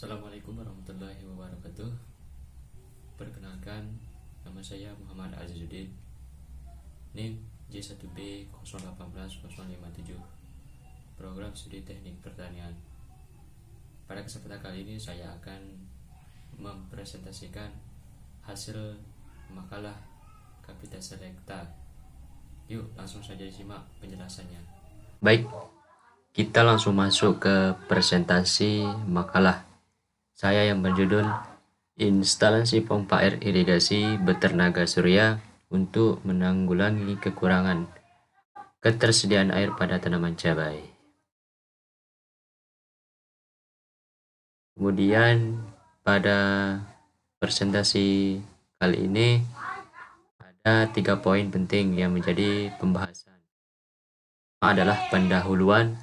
Assalamualaikum warahmatullahi wabarakatuh. Perkenalkan, nama saya Muhammad Azizuddin. NIM J1B018057. Program Studi Teknik Pertanian. Pada kesempatan kali ini saya akan mempresentasikan hasil makalah Capita Selecta. Yuk, langsung saja disimak penjelasannya. Baik, kita langsung masuk ke presentasi makalah saya yang berjudul Instalasi Pompa Air Irigasi Bertenaga Surya untuk Menanggulangi Kekurangan Ketersediaan Air pada Tanaman Cabai. Kemudian pada presentasi kali ini ada 3 poin penting yang menjadi pembahasan. Adalah pendahuluan,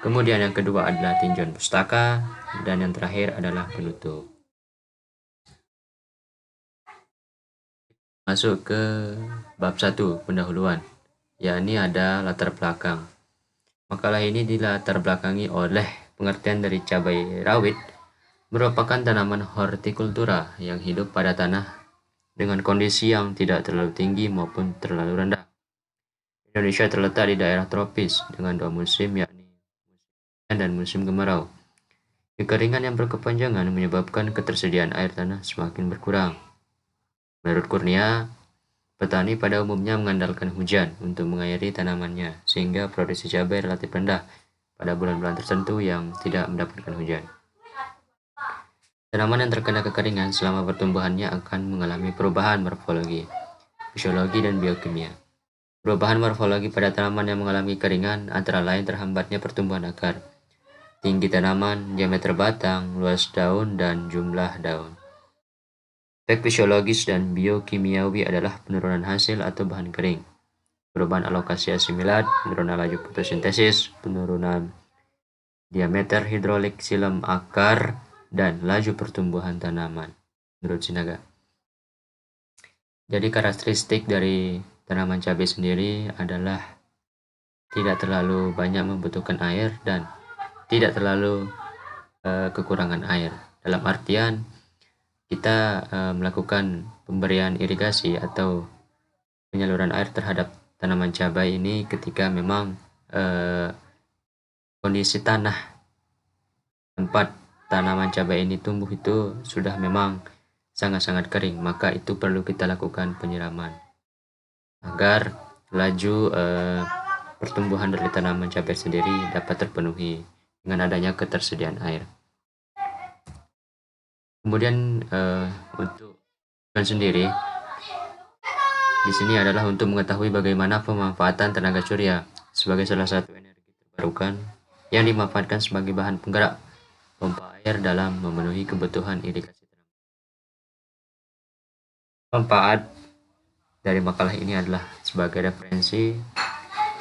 kemudian yang kedua adalah tinjauan pustaka, dan yang terakhir adalah penutup. Masuk ke bab 1, pendahuluan, yakni ada latar belakang. Makalah ini dilatar belakangi oleh pengertian dari cabai rawit merupakan tanaman hortikultura yang hidup pada tanah dengan kondisi yang tidak terlalu tinggi maupun terlalu rendah. Indonesia terletak di daerah tropis dengan 2 musim, yakni musim hujan dan musim kemarau. Kekeringan yang berkepanjangan menyebabkan ketersediaan air tanah semakin berkurang. Menurut Kurnia, petani pada umumnya mengandalkan hujan untuk mengairi tanamannya, sehingga produksi cabai relatif rendah pada bulan-bulan tertentu yang tidak mendapatkan hujan. Tanaman yang terkena kekeringan selama pertumbuhannya akan mengalami perubahan morfologi, fisiologi, dan biokimia. Perubahan morfologi pada tanaman yang mengalami kekeringan antara lain terhambatnya pertumbuhan akar, tinggi tanaman, diameter batang, luas daun, dan jumlah daun. Efek fisiologis dan biokimiawi adalah penurunan hasil atau bahan kering, perubahan alokasi asimilat, penurunan laju fotosintesis, penurunan diameter hidrolik silem akar, dan laju pertumbuhan tanaman, menurut Sinaga. Jadi karakteristik dari tanaman cabai sendiri adalah tidak terlalu banyak membutuhkan air dan tidak terlalu kekurangan air. Dalam artian kita melakukan pemberian irigasi atau penyaluran air terhadap tanaman cabai ini ketika memang kondisi tanah tempat tanaman cabai ini tumbuh itu sudah memang sangat-sangat kering, maka itu perlu kita lakukan penyiraman agar laju pertumbuhan dari tanaman cabai sendiri dapat terpenuhi dengan adanya ketersediaan air. Kemudian untuk tujuan sendiri di sini adalah untuk mengetahui bagaimana pemanfaatan tenaga surya sebagai salah satu energi terbarukan yang dimanfaatkan sebagai bahan penggerak pompa air dalam memenuhi kebutuhan irigasi tanaman. Manfaat dari makalah ini adalah sebagai referensi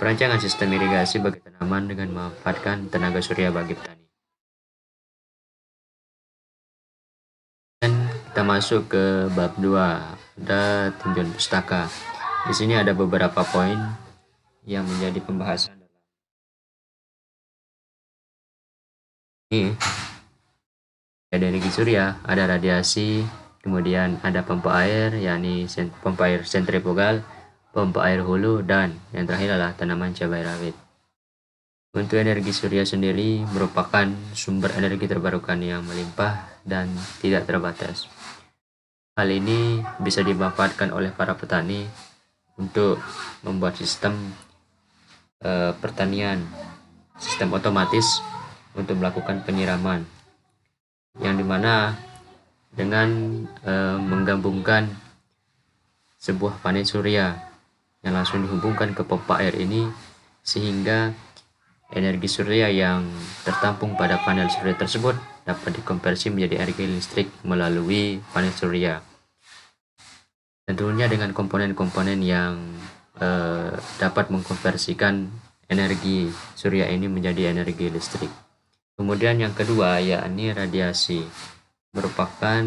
perancangan sistem irigasi bagi tanaman dengan memanfaatkan tenaga surya bagi petani. Kita masuk ke bab 2, ada tinjauan pustaka. Di sini ada beberapa poin yang menjadi pembahasan. Ini ada energi surya, ada radiasi, kemudian ada pompa air, yakni pompa air sentrifugal, pompa air hulu, dan yang terakhir adalah tanaman cabai rawit. Untuk energi surya sendiri merupakan sumber energi terbarukan yang melimpah dan tidak terbatas. Hal ini bisa dimanfaatkan oleh para petani untuk membuat sistem pertanian, sistem otomatis untuk melakukan penyiraman, yang dimana dengan menggabungkan sebuah panel surya yang langsung dihubungkan ke pompa air ini, sehingga energi surya yang tertampung pada panel surya tersebut dapat dikonversi menjadi energi listrik melalui panel surya. Tentunya dengan komponen-komponen yang dapat mengkonversikan energi surya ini menjadi energi listrik. Kemudian yang kedua yakni radiasi, merupakan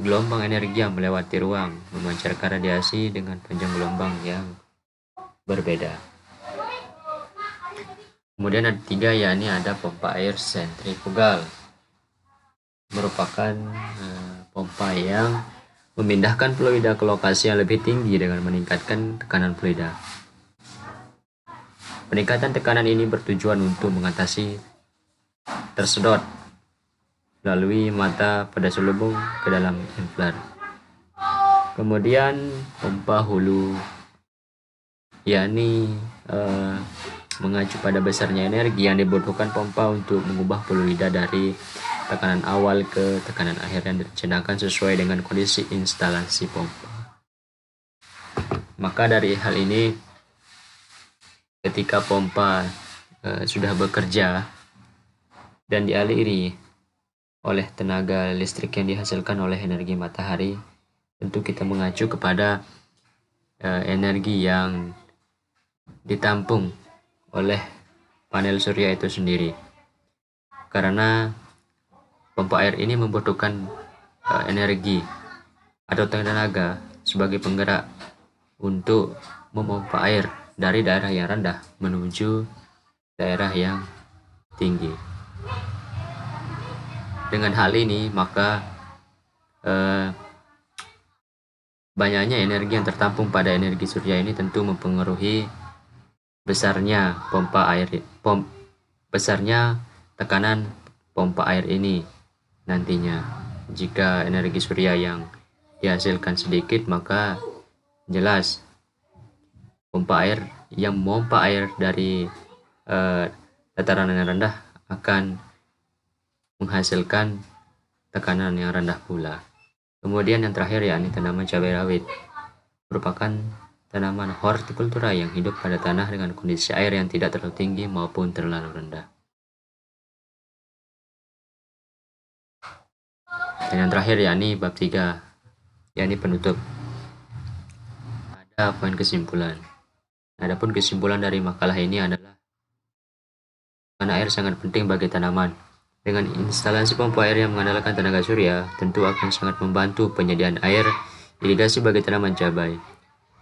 gelombang energi yang melewati ruang, memancarkan radiasi dengan panjang gelombang yang berbeda. Kemudian ada 3, yakni ada pompa air sentrifugal. merupakan pompa yang memindahkan fluida ke lokasi yang lebih tinggi dengan meningkatkan tekanan fluida. Peningkatan tekanan ini bertujuan untuk mengatasi tersedot melalui mata pada selubung ke dalam inflar. Kemudian pompa hulu, yakni mengacu pada besarnya energi yang dibutuhkan pompa untuk mengubah fluida dari tekanan awal ke tekanan akhir yang direncanakan sesuai dengan kondisi instalasi pompa. Maka dari hal ini, ketika pompa sudah bekerja dan dialiri oleh tenaga listrik yang dihasilkan oleh energi matahari, tentu kita mengacu kepada energi yang ditampung oleh panel surya itu sendiri. Karena pompa air ini membutuhkan energi atau tenaga sebagai penggerak untuk memompa air dari daerah yang rendah menuju daerah yang tinggi. Dengan hal ini, maka banyaknya energi yang tertampung pada energi surya ini tentu mempengaruhi besarnya besarnya tekanan pompa air ini nantinya. Jika energi surya yang dihasilkan sedikit, maka jelas pompa air yang memompa air dari dataran yang rendah akan menghasilkan tekanan yang rendah pula. Kemudian yang terakhir yakni tanaman cabai rawit, merupakan tanaman hortikultura yang hidup pada tanah dengan kondisi air yang tidak terlalu tinggi maupun terlalu rendah. Dan yang terakhir yakni bab 3, yakni penutup. Ada poin kesimpulan. Adapun kesimpulan dari makalah ini adalah karena air sangat penting bagi tanaman. Dengan instalasi pompa air yang mengandalkan tenaga surya, tentu akan sangat membantu penyediaan air irigasi bagi tanaman cabai.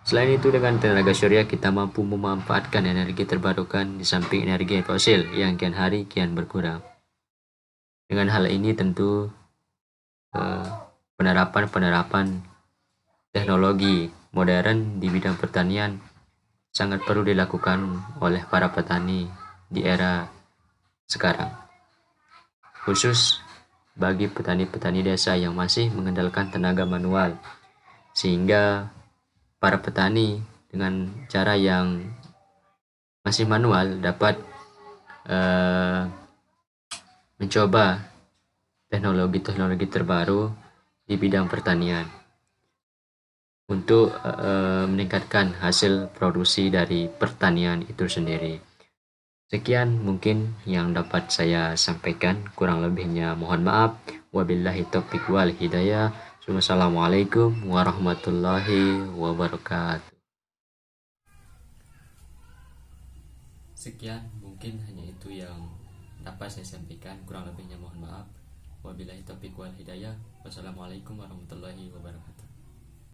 Selain itu, dengan tenaga surya kita mampu memanfaatkan energi terbarukan di samping energi fosil yang kian hari kian berkurang. Dengan hal ini tentu penerapan teknologi modern di bidang pertanian sangat perlu dilakukan oleh para petani di era sekarang, khusus bagi petani-petani desa yang masih mengandalkan tenaga manual, sehingga para petani dengan cara yang masih manual dapat mencoba teknologi-teknologi terbaru di bidang pertanian untuk meningkatkan hasil produksi dari pertanian itu sendiri. Sekian mungkin yang dapat saya sampaikan, kurang lebihnya mohon maaf. Wabillahi taufiq wal hidayah. Wassalamualaikum warahmatullahi wabarakatuh. Sekian mungkin hanya itu yang dapat saya sampaikan, kurang lebihnya mohon maaf. Wabillahi taufiq wal hidayah. Wassalamualaikum warahmatullahi wabarakatuh.